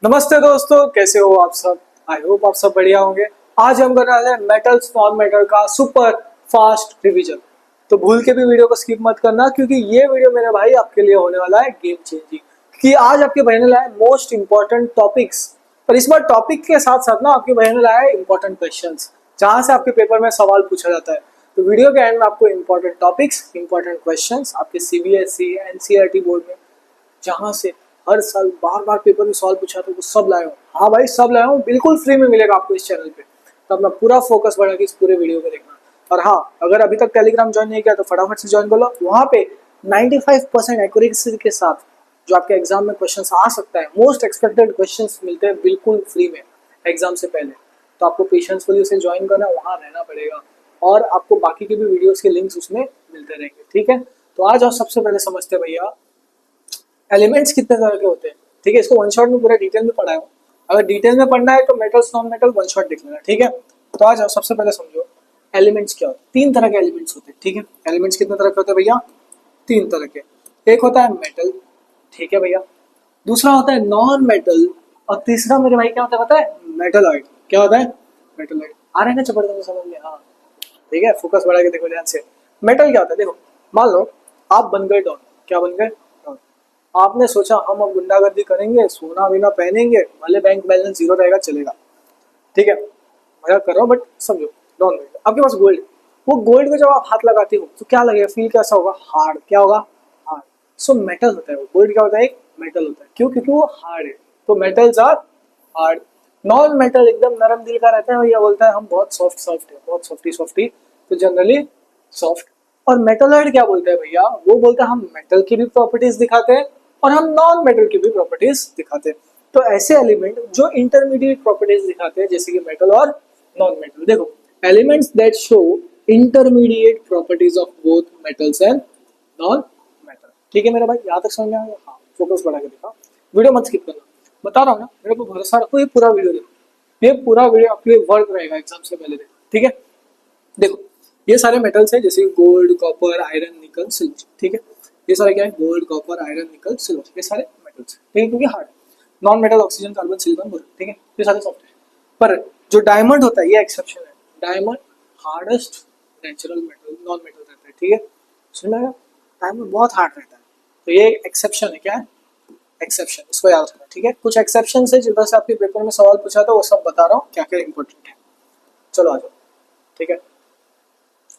नमस्ते दोस्तों, कैसे हो आप सब। आई होप आप सब बढ़िया होंगे। आज हम करने वाले हैं मेटल्स नॉन मेटल का सुपर फास्ट रिवीजन। तो भूल के भी वीडियो को स्किप मत करना, क्योंकि ये वीडियो मेरे भाई आपके लिए होने वाला है गेम चेंजिंग। क्योंकि आज आपके भाई ने लाया मोस्ट इंपॉर्टेंट टॉपिक्स, और इस बार टॉपिक के साथ साथ ना आपके भाई ने लाया है इंपॉर्टेंट क्वेश्चंस, जहां से आपके पेपर में सवाल पूछा जाता है। तो वीडियो के एंड में आपको इंपॉर्टेंट टॉपिक्स, इंपॉर्टेंट क्वेश्चंस आपके सीबीएसई एनसीईआरटी बोर्ड में जहां से हर साल बार बार पेपर में सवाल पूछा था, वो सब लाया हूँ। हाँ भाई, सब लाया हूँ, बिल्कुल फ्री में मिलेगा आपको इस चैनल पे। तो अपना पूरा फोकस बढ़ा के इस पूरे वीडियो को देखना। और हाँ, अगर अभी तक टेलीग्राम ज्वाइन नहीं किया तो फटाफट से ज्वाइन कर लो। वहाँ पे 95% एक्यूरेसी के साथ जो आपके एग्जाम में क्वेश्चन आ सकता है, मोस्ट एक्सपेक्टेड क्वेश्चन मिलते हैं बिल्कुल फ्री में एग्जाम से पहले। तो आपको पेशेंसफुली उसे ज्वाइन करना, वहाँ रहना पड़ेगा, और आपको बाकी के भी वीडियोस के लिंक्स उसमें मिलते रहेंगे। ठीक है, तो आज आप सबसे पहले समझते हैं भैया एलिमेंट्स कितने तरह के होते हैं। ठीक है, इसको वन शॉट में पूरा डिटेल में पढ़ाया हूँ। अगर डिटेल में पढ़ना है तो metals non metal one shot देख लेना। ठीक है, तो आज सबसे पहले समझो एलिमेंट्स क्या होते हैं। तीन तरह के एलिमेंट्स होते हैं। ठीक है, एलिमेंट्स कितने तरह के होते हैं भैया? तीन तरह के। एक होता है मेटल, ठीक है भैया। दूसरा होता है नॉन मेटल, और तीसरा मेरे भाई क्या होता है पता है? मेटलॉइड। क्या होता है? मेटलॉइड। आ रहे हैं ना जबरदस्त समझ में? हाँ, ठीक है, फोकस बढ़ा के देखो ध्यान से। मेटल क्या होता है? देखो, मान लो आप बन गए डॉन। क्या बन गए? डॉन। आपने सोचा हम अब गुंडागर्दी करेंगे, सोना वीना पहनेंगे, भले बैंक बैलेंस जीरो रहेगा, चलेगा। ठीक है, मजाक कर रहा हूँ बट समझो। डॉन बन गए, आपके पास गोल्ड। वो गोल्ड को जब आप हाथ लगाते हो तो क्या लगेगा? फील कैसा होगा? हार्ड। क्या होगा? हार्ड। सो मेटल होता है वो। गोल्ड क्या होता है? एक मेटल होता है। क्यों? क्योंकि वो हार्ड है। तो metals are hard. Non metal एकदम नरम दिल का रहता है, भैया बोलता है हम बहुत सॉफ्ट सॉफ्ट है, बहुत सॉफ्टी सॉफ्टी। तो जनरली सॉफ्ट। और मेटलॉइड क्या बोलता है भैया? वो बोलता है हम मेटल की भी प्रॉपर्टीज दिखाते हैं और हम नॉन मेटल की भी प्रॉपर्टीज दिखाते हैं। तो ऐसे एलिमेंट जो इंटरमीडिएट प्रॉपर्टीज दिखाते हैं, जैसे कि मेटल और नॉन मेटल। देखो, elements that show intermediate properties of both metals and non metal. ठीक है मेरा भाई, यहाँ तक समझ में आ गया? हाँ, फोकस बढ़ा के देखा, वीडियो मत स्किप करना। बता रहा हूँ ना, मेरे को भरोसा रखो, ये पूरा वीडियो देखो। ये पूरा वीडियो आपके लिए वर्क रहेगा एग्जाम से पहले। देखो, ठीक है। देखो, ये सारे मेटल्स हैं, जैसे गोल्ड, कॉपर, आयरन, निकल, सिल्वर। ठीक है, ये सारे क्या है? गोल्ड, कॉपर, आयरन, निकल, सिल्वर। ये सारे मेटल्स हैं, ठीक है, क्योंकि hard. Non metal oxygen, carbon, silicon, boron. ठीक है, ये सारे सॉफ्ट है। पर जो डायमंड होता है, ये एक्सेप्शन है। Diamond hardest natural metal, non metal रहता है। ठीक है, सुन रहे हो? डायमंड बहुत हार्ड रहता है। तो ये एक्सेप्शन है। क्या है? एक्सेप्शन। इसको याद रखना। ठीक है, कुछ एक्सेप्शन है जिधर से आपके पेपर में सवाल पूछा था, वो सब बता रहा हूँ क्या क्या इंपॉर्टेंट है। चलो आ जाओ। ठीक है,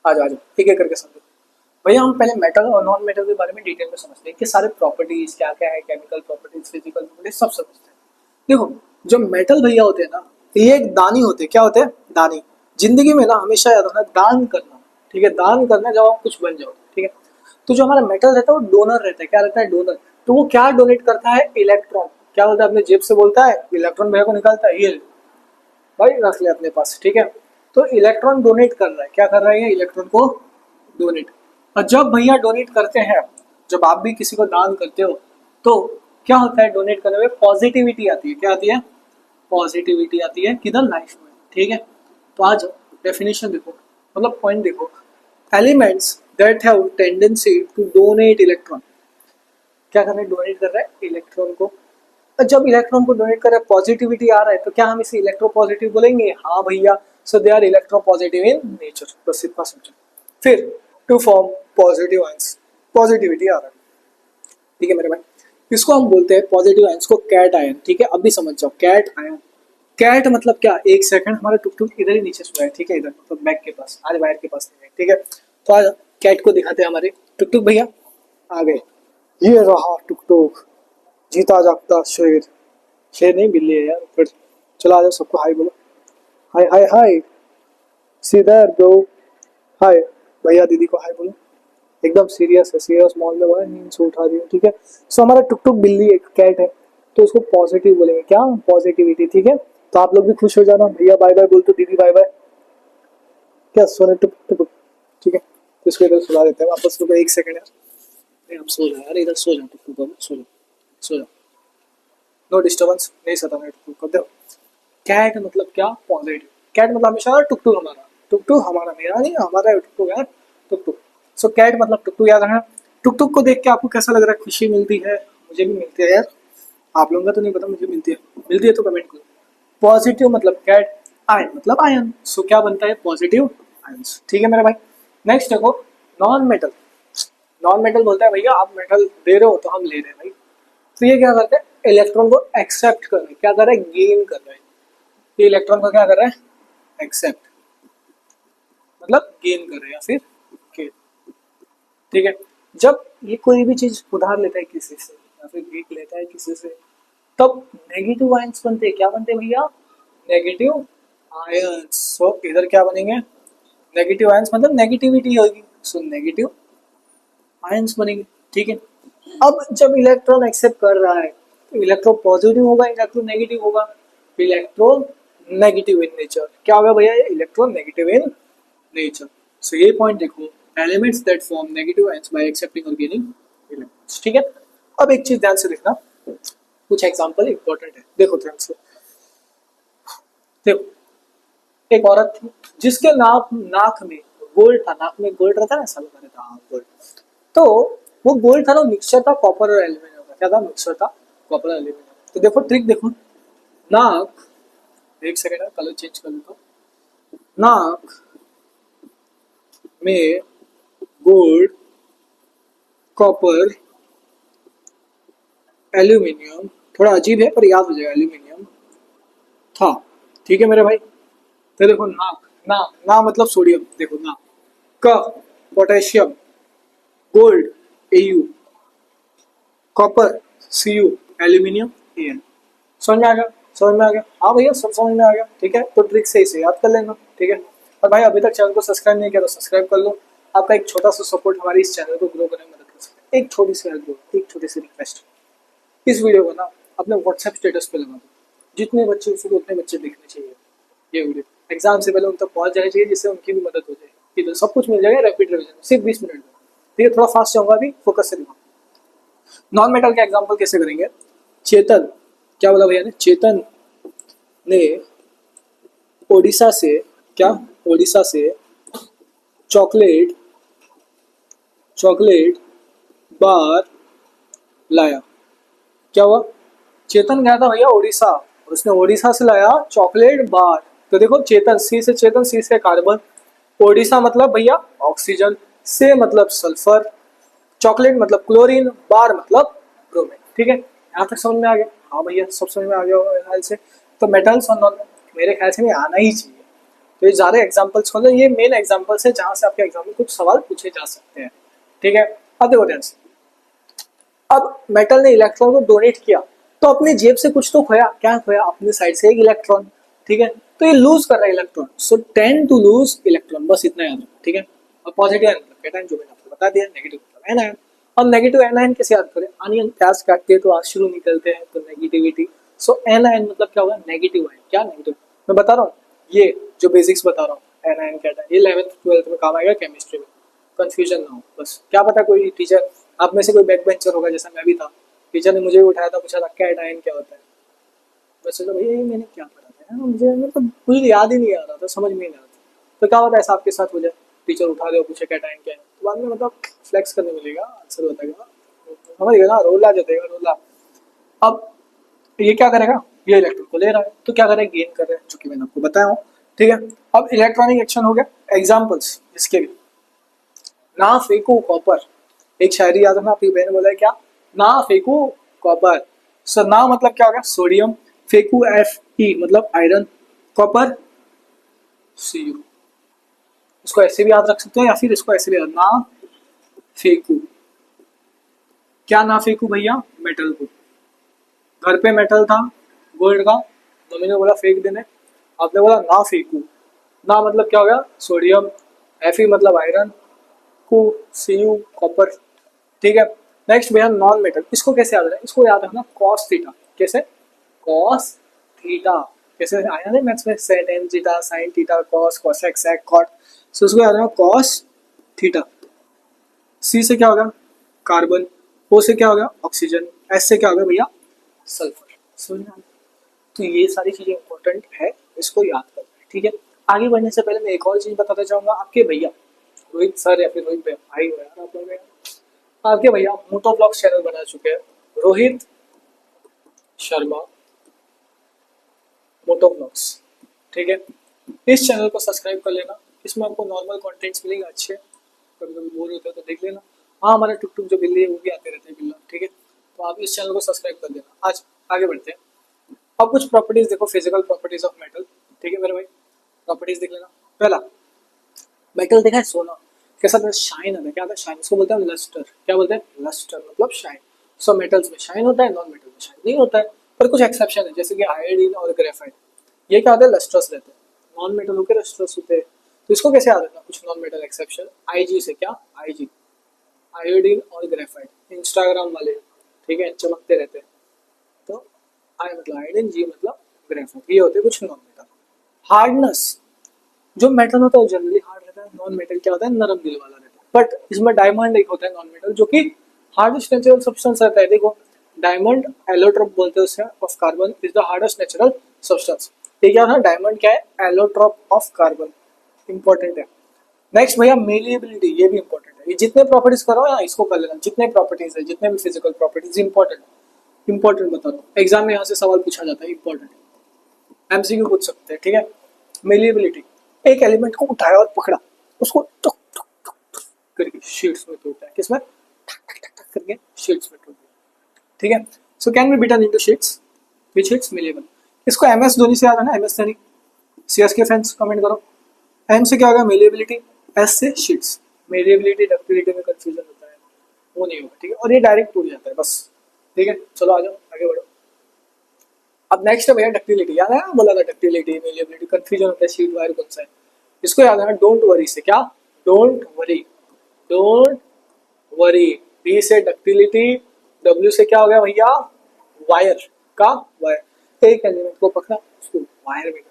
आ जाओ आ जाओ, एक एक करके समझो। भैया हम पहले मेटल और नॉन मेटल के बारे में डिटेल में समझते हैं कि सारे प्रॉपर्टीज क्या क्या है, केमिकल प्रॉपर्टीज, फिजिकल प्रॉपर्टीज, सब समझते हैं। देखो, जो मेटल भैया होते हैं ना, ये एक दानी होते हैं। क्या होते हैं? दानी। जिंदगी में ना हमेशा याद रखना, दान करना। ठीक है, दान करना जब आप कुछ बन जाओ। ठीक है, तो जो हमारा मेटल रहता है वो डोनर रहता है। क्या रहता है? डोनर। तो वो क्या डोनेट करता है? इलेक्ट्रॉन। क्या बोलता है? अपने जेब से बोलता है इलेक्ट्रॉन भैया को निकालता है, ये भाई रख ले अपने पास। ठीक है, तो इलेक्ट्रॉन डोनेट कर रहा है। क्या कर रहा है? इलेक्ट्रॉन को डोनेट। और जब भैया डोनेट करते हैं, जब आप भी किसी को दान करते हो, तो क्या होता है? डोनेट करने में पॉजिटिविटी आती है। क्या आती है? पॉजिटिविटी आती है किधर? लाइफ में। ठीक है, तो आज डेफिनेशन देखो, मतलब पॉइंट देखो। Elements that have tendency to donate electron. क्या कर रहे हैं? डोनेट कर रहा है इलेक्ट्रॉन को। और जब इलेक्ट्रॉन को डोनेट कर रहा है, पॉजिटिविटी आ रहा है, तो क्या हम इसे इलेक्ट्रोपॉजिटिव बोलेंगे? हाँ भैया, so they are electropositive in nature. बस इतना समझो। फिर to form positive ions, positivity आ रहा है। ठीक है मेरे भाई, इसको हम बोलते हैं पॉजिटिव आयंस को कैट आयन। ठीक है, अभी समझ जाओ कैट आयन। कैट मतलब क्या? एक सेकंड, हमारा टुक टुक इधर ही नीचे सोया है। ठीक है, इधर तो बैक के पास, आज वायर के पास नहीं है। ठीक है, तो आज कैट को दिखाते हैं हमारे टुक टुक भैया। आ गए, ये रहा टुक टुक, जीता जागता शेर। शेर नहीं, बिल्ली है यार। फिर चलो आ जाओ, सबको हाय बोलो। हाय हाय हाय, सी देयर ब्रो। हाय भैया, दीदी को हाय बोलो। एकदम सीरियस है, सीरियस मॉल में बोला, नींद से उठा रही है। ठीक है, सो हमारा टुक टुक बिल्ली एक कैट है, तो उसको पॉजिटिव बोलेंगे। क्या? पॉजिटिविटी। ठीक है, तो आप लोग भी खुश हो जाना। भैया बाय बाय बोल, तो दीदी बाय बाय। क्या सोने टुक टुक। ठीक है, तो इसको इधर सुला देते हैं वापस। रुको एक सेकंड यार, हम सो जाए यार, इधर सो जाओ टुक टुक, सो जाओ, सो जाओ। नो डिस्टर्बेंस, नहीं सताना टुक टुक को। देखो, कैट मतलब क्या? पॉजिटिव। कैट मतलब हमेशा टुक टुक हमारा, टुक टुक हमारा, मेरा नहीं, हमारा टुक टुक यार, टुक टुक। सो कैट मतलब टुक टुक, याद रखना। टुक टुक को देख के आपको कैसा लग रहा है? खुशी मिलती है? मुझे भी मिलती है यार। आप लोगों का तो नहीं पता, मुझे मिलती है तो कमेंट करो। पॉजिटिव मतलब कैट, आयन मतलब आयन, सो क्या बनता है पॉजिटिव आयंस। ठीक है मेरे भाई। नेक्स्ट देखो नॉन मेटल। नॉन मेटल बोलता है भैया आप मेटल दे रहे हो तो हम ले रहे हैं भाई। तो ये क्या करते हैं, इलेक्ट्रॉन को एक्सेप्ट कर रहे हैं, क्या कर रहे हैं, गेन कर रहे हैं। ये इलेक्ट्रॉन को क्या कर रहे हैं, एक्सेप्ट मतलब गेन कर रहे हैं या फिर गेन। ठीक है। जब ये कोई भी चीज उधार लेता है किसी से या फिर भीख लेता है किसी से, तब नेगेटिव आयंस बनते हैं। क्या बनते हैं भैया, नेगेटिव आयंस। सो इधर क्या बनेंगे, नेगेटिव आयंस मतलब नेगेटिविटी होगी, सो नेगेटिव आयंस बनेंगे। ठीक है। अब जब इलेक्ट्रॉन एक्सेप्ट कर रहा है तो इलेक्ट्रॉन पॉजिटिव होगा, इलेक्ट्रॉन नेगेटिव होगा। इलेक्ट्रॉन नेगेटिव इन नेचर, क्या होगा भैया, ये इलेक्ट्रॉन नेगेटिव इन नेचर। सो ये पॉइंट देखो, elements that form negative ions bye accepting और गेनिंग इलेक्ट्रॉन्स। ठीक है। अब एक चीज ध्यान से देखना, कुछ एग्जांपल इंपॉर्टेंट है, देखो ध्यान से। देखो एक औरत थी जिसके नाक में गोल्ड था, नाक में गोल्ड रहता है ना, सब रहता है गोल्ड। तो वो गोल्ड था ना, मिक्सचर था कॉपर और एल्यूमिनियम का। क्या था, मिक्सचर था कॉपर और एल्यूमिनियम। तो देखो ट्रिक देखो, नाक, एक सेकेंड कलर चेंज कर लेता हूँ। नाक में गोल्ड, कॉपर, एल्यूमिनियम, थोड़ा अजीब है पर याद हो जाएगा, एल्यूमिनियम था। ठीक है मेरे भाई। तो देखो नाक, ना मतलब सोडियम, देखो ना, क potassium, gold Au, copper Cu, aluminium An। समझ में आ गया, समझ में आ गया, हाँ भैया सब समझ में आ गया। ठीक है, तो ट्रिक से इसे याद कर लेना। ठीक है। और भाई अभी तक चैनल को सब्सक्राइब नहीं किया तो सब्सक्राइब कर लो। आपका एक छोटा सा सपोर्ट हमारी इस चैनल को ग्रो करने में मदद कर सकता है। एक छोटी सी हेल्प, एक छोटी सी रिक्वेस्ट, इस वीडियो को ना अपने व्हाट्सएप स्टेटस पे लगा दो। जितने बच्चे हो सके उतने बच्चे देखने चाहिए ये वीडियो, एग्जाम से पहले उन तक पहुंच जाना चाहिए, जिससे उनकी भी मदद हो जाए। ठीक है, सब कुछ मिल जाएगा रैपिड रिवीजन सिर्फ 20 मिनट में। ठीक है, थोड़ा फास्ट जाऊंगा अभी, फोकस से देखो। नॉन मेटल का एग्जांपल कैसे करेंगे, चेतन, क्या बोला भैया ने, चेतन ने ओडिशा से, क्या, ओडिशा से चॉकलेट चॉकलेट बार लाया। क्या हुआ, चेतन गया था भैया उड़ीसा, उसने उड़ीसा से लाया चॉकलेट बार। तो देखो चेतन, सी से चेतन, सी से कार्बन, ओडिशा मतलब भैया ऑक्सीजन, से मतलब सल्फर, चॉकलेट मतलब क्लोरीन, बार मतलब ब्रोमीन। ठीक है, यहाँ तक समझ में आ गया, हाँ भैया सब समझ में आ गया होगा मेरे ख्याल से। तो मेटल्स और नॉन, मेरे ख्याल से नहीं आना ही चाहिए। तो ये ज़्यादा एग्जाम्पल्स खोलो, ये मेन एग्जाम्पल्स है जहाँ से आपके एग्जाम में कुछ सवाल पूछे जा सकते हैं। ठीक है, अब देखो ध्यान से, अब मेटल ने इलेक्ट्रॉन को डोनेट किया तो अपनी जेब से कुछ तो खोया, क्या खोया, अपनी साइड से एक इलेक्ट्रॉन। ठीक है, तो ये लूज कर रहा है electron, so tend to lose electron, बस इतना याद रखो। ठीक है, और पॉजिटिव आयन मतलब कैटायन, जो मैंने आपको बता दिया, नेगेटिव मतलब एनायन। अब नेगेटिव एनायन कैसे याद करें, आनियन प्याज काटते हैं तो आंसू निकलते हैं, तो नेगेटिविटी। सो एनायन मतलब क्या होगा, नेगेटिव आयन। क्या नेगेटिव, मैं बता रहा हूँ, ये जो बेसिक्स बता रहा हूँ एनायन कैटायन, ये 11th 12th में काम आएगा केमिस्ट्री में, कंफ्यूजन ना हो बस। क्या पता कोई टीचर, आप में से कोई बैक बेंचर होगा जैसा मैं भी था, टीचर ने मुझे भी उठाया था, पूछा था कैटायन क्या होता है, मैं सोचा भैया ये मैंने क्या पढ़ा था यार, मुझे मतलब कुछ याद ही नहीं आ रहा था, समझ में नहीं आ रहा था। तो क्या होता है ऐसा आपके साथ हो जाए, टीचर उठा दे और पूछे कैटायन क्या है, तो बाद में मतलब फ्लेक्स करने मिलेगा, आंसर बताएगा, समझ गए ना, रोला जतेगा रोला। अब ये क्या करेगा, ये इलेक्ट्रॉन को ले रहा है तो क्या करेगा, गेन कर रहा है, जो कि मैंने आपको बताया हूँ। ठीक है, अब इलेक्ट्रॉनिक एक्शन हो गया। एग्जाम्पल्स इसके भी, ना फेंको कॉपर, एक शायरी याद है ना, आपकी बहन ने बोला है क्या, ना फेंको कॉपर। सो ना मतलब क्या हो गया, सोडियम, फेंकू Fe मतलब आयरन, कॉपर Cu। इसको ऐसे भी याद रख सकते हैं या फिर इसको ऐसे भी याद, ना फेंकू, क्या ना फेंकू भैया, मेटल को। घर पे मेटल था गोल्ड का, मम्मी ने बोला फेंक देने, आपने बोला ना फेंकू, ना मतलब क्या हो गया, सोडियम, Fe मतलब आयरन, को Cu कॉपर। ठीक है, नेक्स्ट भैया नॉन मेटल, इसको कैसे याद रखना, इसको याद रखना कॉस थीटा। कैसे, कॉस थीटा, कैसे आया ना मैथ्स में, sin n theta, sine theta, cos, cosec, sec, cot. So इसको याद रखना कॉस थीटा। सी से क्या होगा, कार्बन, ओ से क्या होगा, ऑक्सीजन, एस से क्या होगा भैया, सल्फर। समझना, तो ये सारी चीजें इंपॉर्टेंट है, इसको याद करना है। ठीक है, आगे बढ़ने से पहले मैं एक और चीज बताना चाहूंगा, आपके भैया रोहित सर या फिर रोहित भाई हो यार आप लोग, आपके भैया मोटो ब्लॉग्स चैनल बना चुके हैं, रोहित शर्मा मोटो ब्लॉग्स, ठीक है। इस चैनल को सब्सक्राइब कर लेना, इसमें आपको नॉर्मल कंटेंट्स मिलेंगे अच्छे, कभी कभी बोर होते हो तो देख लेना। हाँ, हमारा टुक टुक जो बिल्ली है वो भी आते रहते हैं बिल्ला, ठीक है। तो आप इस चैनल को सब्सक्राइब कर लेना। आज आगे बढ़ते हैं। अब कुछ प्रॉपर्टीज देखो, फिजिकल प्रॉपर्टीज ऑफ मेटल, ठीक है मेरे भाई। प्रॉपर्टीज देख लेना। पहला, मेटल देखा है सोना कैसा था, शाइन आता है। क्या आता है? शाइन। इसको बोलते हैं लस्टर। क्या बोलते हैं? लस्टर मतलब शाइन। सो मेटल्स में शाइन होता है, नॉन मेटल में शाइन नहीं होता है। पर कुछ एक्सेप्शन है, जैसे कि आयोडीन और ग्रेफाइट, ये क्या होता है? लस्टर्स रहते हैं। नॉन मेटल होकर लस्टर्स होते हैं। तो इसको कैसे याद रखना? कुछ नॉन मेटल एक्सेप्शन आईजी से। क्या? आईजी, आयोडीन और ग्रेफाइट इंस्टाग्राम वाले, ठीक है, चमकते रहते हैं। तो आई मतलब आयोडीन, जी मतलब ग्रेफाइट, ये होते हैं कुछ नॉन मेटल। हार्डनेस, जो मेटल होता है जनरली हार्ड रहता है, नॉन मेटल क्या होता है? नरम दिल वाला रहता है। बट इसमें डायमंड एक होता है नॉन मेटल, जो कि हार्डेस्ट नेचुरल सब्सटेंस रहता है। देखो, डायमंड एलोट्रोप बोलते हैं उसे, of carbon is the hardest natural substance. ठीक है ना, डायमंड क्या है? एलोट्रोप ऑफ कार्बन, इंपॉर्टेंट है। नेक्स्ट भैया मेलिएबिलिटी, ये भी इंपॉर्टेंट है। ये जितने प्रॉपर्टीज करो ना इसको कर लेना, जितने प्रॉपर्टीज है, जितने भी फिजिकल प्रॉपर्टीज इंपॉर्टेंट, इंपॉर्टेंट बता दो। एग्जाम में यहाँ से सवाल पूछा जाता है, इंपॉर्टेंट एमसीक्यू पूछ सकते हैं, ठीक है। मेलिएबिलिटी, एक एलिमेंट को उठाया और पकड़ा, उसको टुक टुक टुक टुक करके शीट्स में तोड़ता है। किसमें? ठक ठक ठक ठक करके शीट्स में तोड़ दिया, ठीक है। So can be beaten into sheets, which sheets? Malleable. इसको एमएस धोनी से याद है ना, MS Dhoni. CSK fans comment करो। एम से क्या होगा? मेलिएबिलिटी, एस से शीट्स। मेलिएबिलिटी डक्टिलिटी में कंफ्यूजन होता है, वो नहीं होगा, ठीक है। और ये डायरेक्ट टूट जाता है बस, ठीक है। चलो आ जाओ आगे बढ़ो। अब नेक्स्ट है भैया डक्टिलिटी। याद है ना, बोला था डक्टिलिटी मेलिएबिलिटी कंफ्यूजन होता है, शीट वायर कौन सा है। इसको याद है, डोंट वरी से। क्या? Don't worry, don't worry. D से डक्टिलिटी, डब्ल्यू से क्या हो गया भैया? वायर का वायर। एक एलिमेंट को पकड़ा, उसको वायर में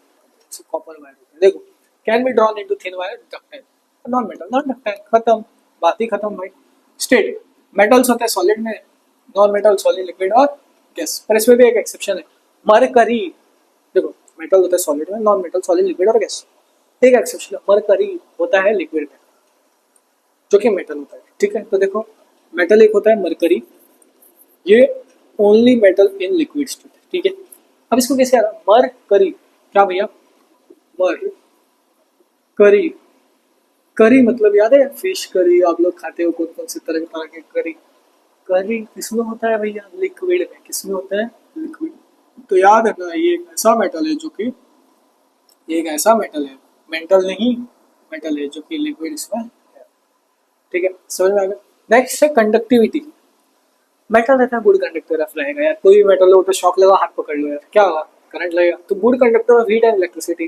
कॉपर वायर होता है। देखो, can be drawn into thin wire, ductile. Non metal, non ductile, खत्म, बात ही खत्म भाई। स्टेट, मेटल्स होते हैं सॉलिड में, नॉन मेटल सॉलिड, लिक्विड और गैस। पर इसमें भी एक एक्सेप्शन है, मरकरी। देखो, मेटल होता है सॉलिड में, नॉन मेटल सॉलिड, लिक्विड और गैस। एक एक्सेप्शन है, मरकरी होता है लिक्विड में, जो कि मेटल होता है, ठीक है। तो देखो, मेटल एक होता है मरकरी, ये only metal in liquid state, ठीक है। अब इसको कैसे याद? मरकरी, क्या भैया? मर करी, करी मतलब याद है? फिश करी आप लोग खाते हो, कौन कौन से तरह के करी। करी किसमें होता है भैया? लिक्विड में। किसमें होता है? लिक्विड। तो याद है ना, ये एक ऐसा मेटल है जो कि, ये एक ऐसा मेटल है, मेंटल नहीं, मेटल है जो कि लिक्विड इसमें है, ठीक है। समझ में आ गया। नेक्स्ट है कंडक्टिविटी। मेटल रहता है गुड कंडक्टर ऑफ रहेगा यार, कोई भी मेटल हो तो शॉक लगा, हाथ पकड़ लो यार, क्या होगा? करंट लगेगा। तो good conductor of heat and electricity,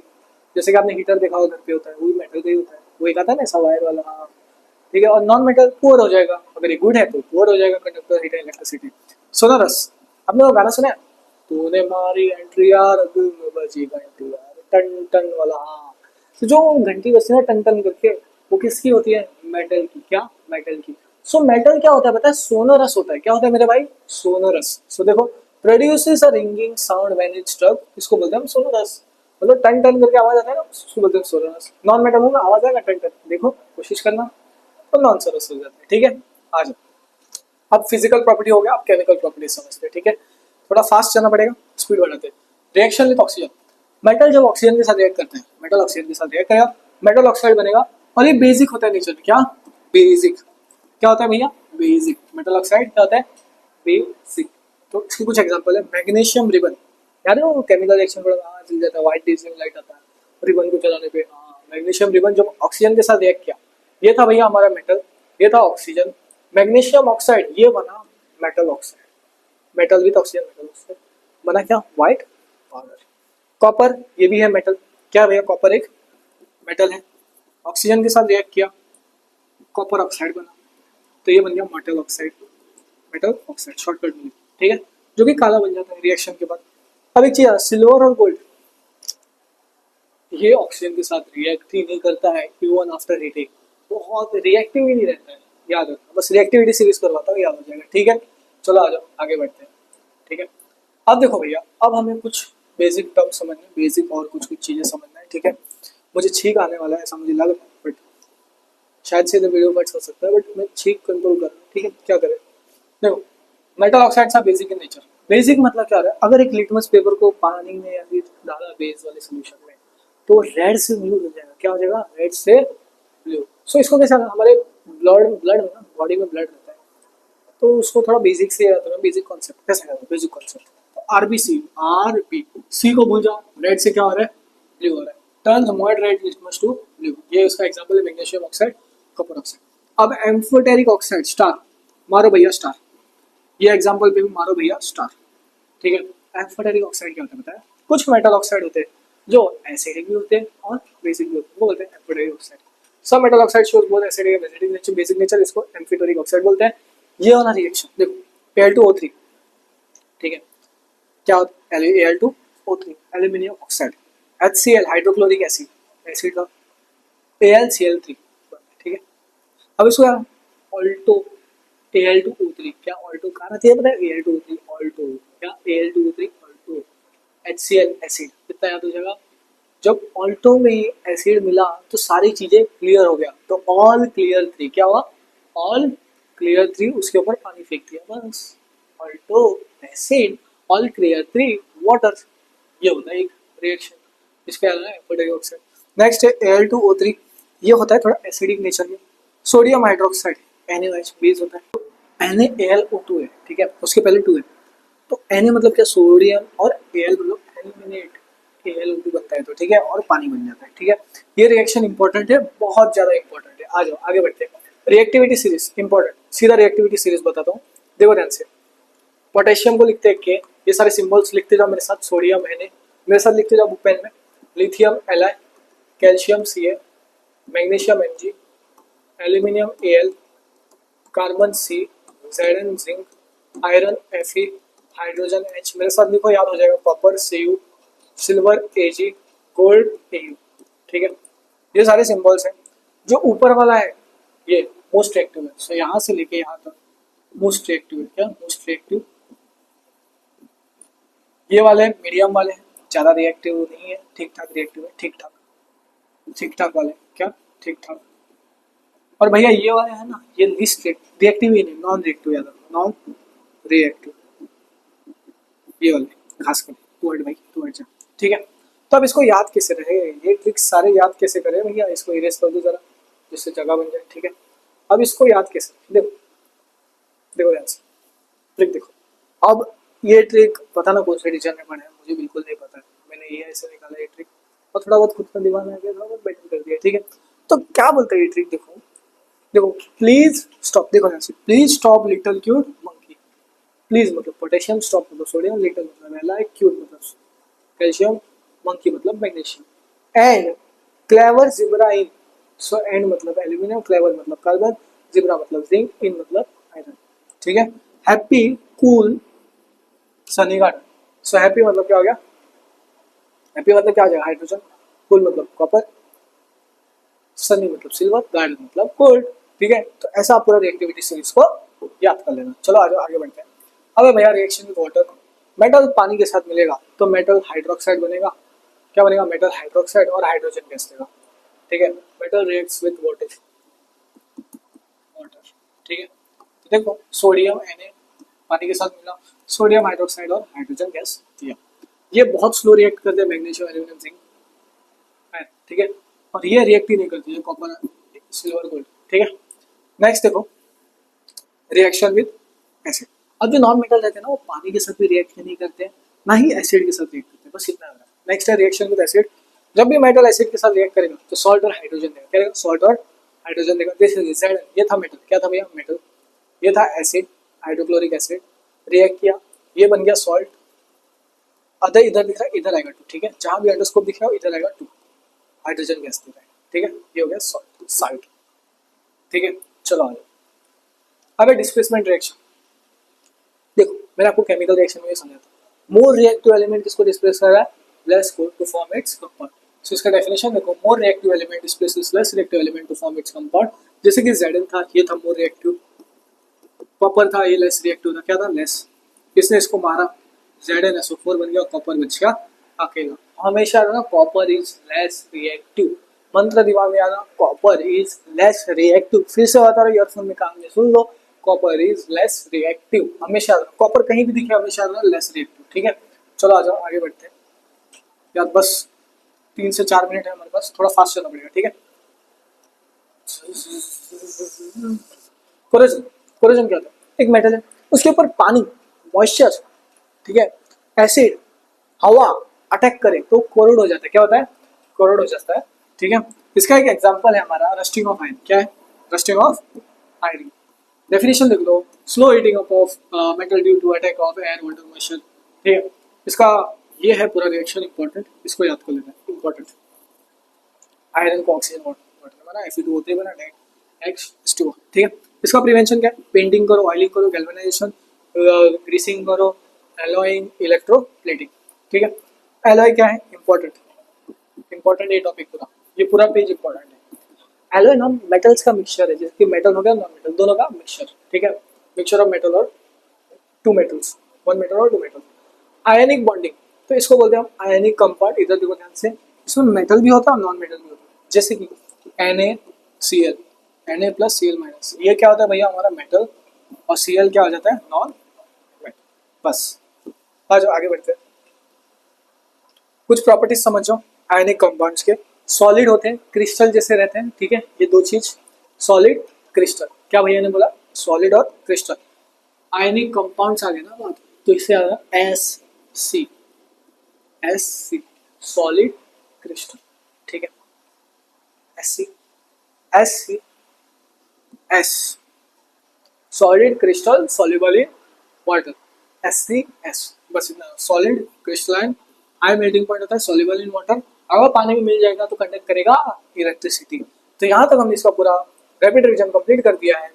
जैसे कि आपने हीटर देखा होगा घर पे होता है, वो भी मेटल का ही होता है। वो एक आता है ना ऐसा वायर वाला, हाँ, ठीक है। और नॉन मेटल पुअर हो जाएगा, अगर ये गुड है तो पुअर हो जाएगा conductor heat and electricity. Sonorous, आपने वो गाना सुना है? तूने मारी एंट्री यार, दिल में बजी घंटी यार, टन टन वाला, हाँ। तो जो घंटी बजती है ना टन टन करके, वो किसकी होती है? मेटल की। क्या? मेटल की। सो मेटल क्या होता है पता है? सोनोरस होता है। क्या होता है मेरे भाई? सोनोरस। सो देखो, produces a ringing sound when it struck, इसको बोलते हैं हम सोनोरस। मतलब टन टन करके आवाज आता है ना, उसको बोलते हैं सोनोरस। नॉन मेटल होगा, आवाज आएगा टन टन, देखो कोशिश करना, तो नॉन सोनोरस हो जाता है, ठीक है। आ जाओ, अब फिजिकल प्रॉपर्टी हो गया, अब केमिकल प्रॉपर्टी समझते हैं, ठीक है। थोड़ा फास्ट चलना पड़ेगा, स्पीड बढ़ाते हैं। रिएक्शन विद ऑक्सीजन, मेटल जब ऑक्सीजन के साथ रिएक्ट करते हैं, मेटल ऑक्सीजन के साथ रिएक्ट करेगा, मेटल ऑक्साइड बनेगा। और ये बेसिक होता है नेचर में। क्या? बेसिक। क्या होता है भैया? बेसिक। मेटल ऑक्साइड क्या होता है? बेसिक। तो इसकी कुछ एग्जांपल है, मैग्नीशियम रिबन, याद है वो केमिकल रिएक्शन बड़ा जल जाता है, व्हाइट डिजिंग लाइट आता है रिबन को चलाने पे, हाँ, मैग्नीशियम रिबन जब ऑक्सीजन के साथ रिएक्ट किया, ये था भैया हमारा मेटल, ये था ऑक्सीजन। मैग्नीशियम ऑक्साइड ये बना metal oxide, metal with oxygen, metal oxide बना क्या? White powder. कॉपर ये भी है मेटल। क्या भैया? कॉपर एक मेटल है, ऑक्सीजन के साथ रिएक्ट किया, कॉपर ऑक्साइड बना, तो ये बन गया metal oxide, metal oxide shortcut में, ठीक है, जो कि काला बन जाता है रिएक्शन के बाद। अब एक चीज, सिल्वर और गोल्ड, ये ऑक्सीजन के साथ रिएक्ट ही नहीं करता है इवन आफ्टर हीटिंग, बहुत रिएक्टिव ही नहीं रहता है, याद रखना। बस रिएक्टिविटी सीरीज करवाता हूँ, याद हो जाएगा, ठीक है। चलो आ जाओ आगे बढ़ते हैं, ठीक है। अब देखो भैया, अब हमें कुछ बेसिक टर्म समझना है, बेसिक और कुछ कुछ चीजें समझना है, ठीक है। मुझे छींक आने वाला है ऐसा मुझे लग रहा है, बट शायद से वीडियो कट हो सकता है, बट मैं छींक कंट्रोल कर रहा हूँ, ठीक है। क्या करें? देखो, metal oxides are basic in nature, basic मतलब क्या हो रहा है, अगर एक लिटमस पेपर को पानी में या फिर डाला बेस वाले सोल्यूशन में तो रेड से ब्लू हो जाएगा, क्या हो जाएगा, रेड से ब्लू। सो इसको कैसे, हमारे ब्लड ब्लड में ना, बॉडी में ब्लड रहता है, तो उसको थोड़ा बेसिक से याद रखना, बेसिक कॉन्सेप्ट कैसे करना, बेसिक कॉन्सेप्ट। तो आरबीसी, आरबी सी को भूल जाओ, रेड से क्या हो रहा है, ब्लू हो रहा है। टर्न मॉड रेड लिटमस टू ब्लू, ये उसका एग्जांपल है, मैग्नीशियम ऑक्साइड, कॉपर ऑक्साइड। अब एम्फोटेरिक ऑक्साइड स्टार, मारो भैया स्टार, ये एग्जांपल पे भी मारो भैया स्टार, ठीक है। एम्फोटेरिक ऑक्साइड क्या होता है पता है, कुछ मेटल ऑक्साइड होते हैं जो एसिडिक भी होते हैं और बेसिक भी होते हैं, वो बोलते हैं एम्फोटेरिक ऑक्साइड। सब metal oxide shows both acidic and basic nature, basic nature, इसको एम्फोटेरिक ऑक्साइड बोलते हैं। ये वाला रिएक्शन देखो, Al2O3, ठीक है, क्या होता है, Al2O3 aluminium oxide, HCl hydrochloric acid, acid का AlCl3, ठीक है। अब इसको यार ऑल्टो Al2O3, क्या ऑल्टो कहाँ रहती है पता है, Al2O3 ऑल्टो, क्या Al2O3 ऑल्टो, HCl एसिड, कितना याद हो जाएगा, जब ऑल्टो में एसिड मिला तो सारी चीजें क्लियर हो गया, तो ऑल क्लियर 3, क्या हुआ, ऑल क्लियर 3, उसके ऊपर पानी फेंक दिया बस, Alto acid all clear 3 water, ये होता है एक रिएक्शन, इसके अलावा एम्फोटेरिक ऑक्साइड। नेक्स्ट है Al2O3, ये होता है थोड़ा एसिडिक नेचर में। सोडियम हाइड्रोक्साइड NaOH बेस होता है, NaAlO2 है, ठीक है, उसके पहले 2 है, तो Na मतलब क्या, सोडियम, और Al मतलब एल्यूमिनेट, AlO2 बनता है तो ठीक है, और पानी बन जाता है, ठीक है। ये रिएक्शन इंपॉर्टेंट है, बहुत ज्यादा इंपॉर्टेंट है। आ जाओ आगे बढ़ते हैं, रिएक्टिविटी सीरीज इंपॉर्टेंट, सीधा रिएक्टिविटी सीरीज बताता हूँ, देखो ध्यान से। पोटेशियम को लिखते हैं के, ये सारे सिंबल्स लिखते जाओ मेरे साथ, सोडियम Na, मेरे साथ लिखते जाओ बुक पेन में, lithium Li, calcium Ca, magnesium Mg, aluminium Al, carbon C, Zn zinc, iron Fe, hydrogen H, मेरे साथ लिखो याद हो जाएगा, copper Cu, silver Ag, gold Au, ठीक है। ये सारे सिंबल्स हैं। जो ऊपर वाला है ये मोस्ट रिएक्टिव है, सो यहाँ से लेके यहाँ तक मोस्ट रिएक्टिव है, क्या मोस्ट रिएक्टिव, ये वाले मीडियम वाले हैं, ज़्यादा रिएक्टिव नहीं है, ठीक ठाक रिएक्टिव है, ठीक ठाक, ठीक ठाक वाले क्या, ठीक ठाक। और भैया ये वाले है ना, ये लिस्ट रिएक्टिव ही नहीं, नॉन रिएक्टिव, याद रखो नॉन रिएक्टिव, ये वाले खास कर, टू हट भाई, टू हट जा, ठीक है। तो अब इसको याद कैसे रहे, ये ट्रिक्स सारे याद कैसे करें भैया, इसको इरेज कर दो जरा, जिससे जगह बन जाए, ठीक है। अब इसको याद कैसे, देखो देखो ध्यान से, ट्रिक देखो। अब ये ट्रिक पता ना कौन से टीचर ने पढ़ा है, मुझे बिल्कुल नहीं पता है, मैंने ये ऐसे निकाला ये ट्रिक, और थोड़ा बहुत खुद का दिमाग आ गया, थोड़ा बहुत बेटर कर दिया, ठीक है। तो क्या बोलता है ये ट्रिक, देखो देखो, प्लीज स्टॉप, देखो ध्यान से, please stop little cute monkey, please मतलब पोटेशियम, स्टॉप मतलब सोडियम, लिटिल मतलब एलाई, क्यूट मतलब कैल्शियम, मंकी मतलब magnesium, and clever zebra in, so and मतलब एल्यूमिनियम, क्लेवर मतलब कार्बन, जिब्रा मतलब जिंक, इन मतलब आयरन, ठीक है। Happy cool sunny garden, so happy मतलब क्या हो गया, हैप्पी मतलब क्या हो जाएगा, हाइड्रोजन, कूल मतलब कॉपर, सनी मतलब सिल्वर, गार्डन मतलब गोल्ड, ठीक है। तो ऐसा पूरा रिएक्टिविटी सीरीज को याद कर लेना। चलो आज आगे बढ़ते हैं। अब भैया रिएक्शन विद वाटर, मेटल पानी के साथ मिलेगा तो मेटल हाइड्रोक्साइड बनेगा, क्या बनेगा, मेटल हाइड्रोक्साइड, और हाइड्रोजन गैस देगा, ठीक है। Metal reacts with water, water, ठीक है। तो देखो सोडियम Na पानी के साथ मिला, सोडियम हाइड्रोक्साइड और हाइड्रोजन गैस दिया, ये बहुत स्लो रिएक्ट करते हैं मैग्नीशियम, एल्यूमिनियम, जिंक, ठीक है। और ये रिएक्ट ही नहीं करती है कॉपर, सिल्वर, गोल्ड, ठीक है। नेक्स्ट देखो रिएक्शन विद एसिड, अब जो नॉन मेटल रहते हैं ना वो पानी के साथ भी रिएक्ट नहीं करते हैं, ना ही एसिड के साथ रिएक्ट करते हैं, बस इतना है। नेक्स्ट है रिएक्शन विद एसिड, जब भी मेटल एसिड के साथ रिएक्ट करेगा तो सॉल्ट और हाइड्रोजन देगा, क्या देगा, सॉल्ट और हाइड्रोजन देगा। जैसे Z, ये था मेटल, क्या था भैया मेटल, ये था एसिड, हाइड्रोक्लोरिक एसिड, रिएक्ट किया, ये बन गया सॉल्ट, अदर इधर दिख रहा है, इधर आएगा 2, ठीक है, जहां भी अंडरस्कोप दिख रहा है इधर आएगा 2, हाइड्रोजन गैस दे रहा है, ठीक है, ये हो गया सॉल्ट, साल्ट, ठीक है। चलो आ जाओ, अब डिस्प्लेसमेंट रिएक्शन, देखो मैंने आपको केमिकल रिएक्शन में समझाया था, मोर रिएक्टिव एलिमेंट किसको डिस्प्लेस कर रहा है, लेस कोल to form its compound. So इसका डेफिनेशन देखो, more reactive element displaces less reactive element to form its compound. जैसे कि Zn था, ये था मोर रिएक्टिव, कॉपर था, ये लेस रिएक्टिव था, क्या था, लेस, किसने इसको मारा, ZnSO4 बन गया, कॉपर बच गया अकेला। हमेशा ना कॉपर इज लेस रिएक्टिव, मंत्र दिमाग में आना, कॉपर इज लेस रिएक्टिव, फिर से बता रहा हूँ, ईयरफोन में कान में सुन लो, कॉपर इज लेस रिएक्टिव। हमेशा कॉपर कहीं भी दिखे हमेशा लेस रिएक्टिव। ठीक है, चलो आ जाओ आगे बढ़ते हैं यार। बस 3 से 4 मिनट है हमारे पास, थोड़ा फास्ट चलना पड़ेगा। ठीक है, कोरोजन। कोरोजन क्या होता है? एक मेटल है, उसके ऊपर पानी, मॉइस्चर, ठीक है, एसिड, हवा अटैक करे तो कोरोड हो जाता है। क्या होता है? कोरोड हो जाता है। ठीक है, इसका एक एग्जांपल है हमारा रस्टिंग ऑफ आयरन। क्या है? Rusting of iron. डेफिनेशन देख लो, slow heating up of metal due to attack of air water moisture. ठीक है, इसका ये है पूरा रिएक्शन इंपॉर्टेंट, इसको याद कर लेना इंपॉर्टेंट। आयरन को ऑक्सीजन वाटर बना Fe2O3 बना H2O। ठीक है, इसका प्रिवेंशन क्या है? पेंटिंग करो, ऑयलिंग करो, गैल्वेनाइजेशन, ग्रीसिंग करो, एलॉइंग, इलेक्ट्रोप्लेटिंग। ठीक है, एलॉय क्या है? इंपॉर्टेंट ये टॉपिक पूरा, ये पूरा पेज इंपॉर्टेंट है। एलॉय ना मेटल्स का मिक्सचर है, जैसे कि मेटल हो गया, नॉन मेटल, दोनों का मिक्सचर। ठीक है, मिक्सचर ऑफ मेटल और टू मेटल्स, वन मेटल और टू मेटल। आयनिक बॉन्डिंग, तो इसको बोलते हैं हम आयनिक कंपाउंड। इधर देखो ध्यान से, इसमें मेटल भी होता है और नॉन मेटल भी होता है। जैसे कि NaCl, Na+Cl-, ये क्या होता है भैया? हमारा मेटल, और Cl क्या हो जाता है? Non metal. बस आ जाओ आगे बढ़ते हैं। कुछ प्रॉपर्टीज समझो आयनिक कंपाउंड्स के। सॉलिड होते हैं, क्रिस्टल जैसे रहते हैं। ठीक है, ये दो चीज, सॉलिड क्रिस्टल। क्या भैया ने बोला? सॉलिड और क्रिस्टल। आयनिक कंपाउंड्स आ गए ना बात, तो इससे आ गया SC, सॉलिड क्रिस्टल। ठीक है, SC solid crystal soluble in water, SCS। बस इतना, solid crystalline, high melting point होता है, सॉल्युबल इन वाटर। अगर पानी में मिल जाएगा तो कंडक्ट करेगा इलेक्ट्रिसिटी। तो यहाँ तक हमने इसका पूरा रैपिड रिवीजन कंप्लीट कर दिया है।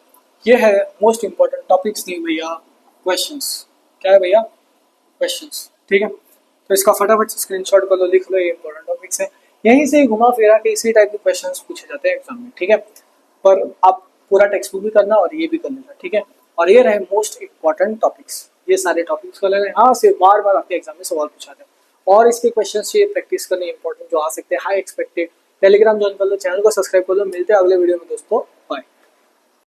ये है मोस्ट इंपॉर्टेंट टॉपिक्स नहीं भैया, क्वेश्चंस। क्या है भैया? क्वेश्चंस। ठीक है, तो इसका फटाफट से स्क्रीनशॉट कर लो, लिख लो, ये इंपॉर्टेंट टॉपिक्स है। यहीं से घुमा फिरा के इसी टाइप के क्वेश्चंस पूछे जाते हैं एग्जाम में। ठीक है, पर आप पूरा टेक्स्ट बुक भी करना और ये भी कर लेना। ठीक है, और ये रहे मोस्ट इंपॉर्टेंट टॉपिक्स, ये सारे टॉपिक्स कर लेना। हाँ, सिर्फ बार बार आपके एग्जाम में सवाल पूछा जाए, और इसके क्वेश्चन चाहिए प्रैक्टिस करने इंपॉर्टेंट जो आ सकते हैं, हाई एक्सपेक्टेड। टेलीग्राम ज्वाइन कर लो, चैनल को सब्सक्राइब कर लो। मिलते हैं अगले वीडियो में दोस्तों, बाय।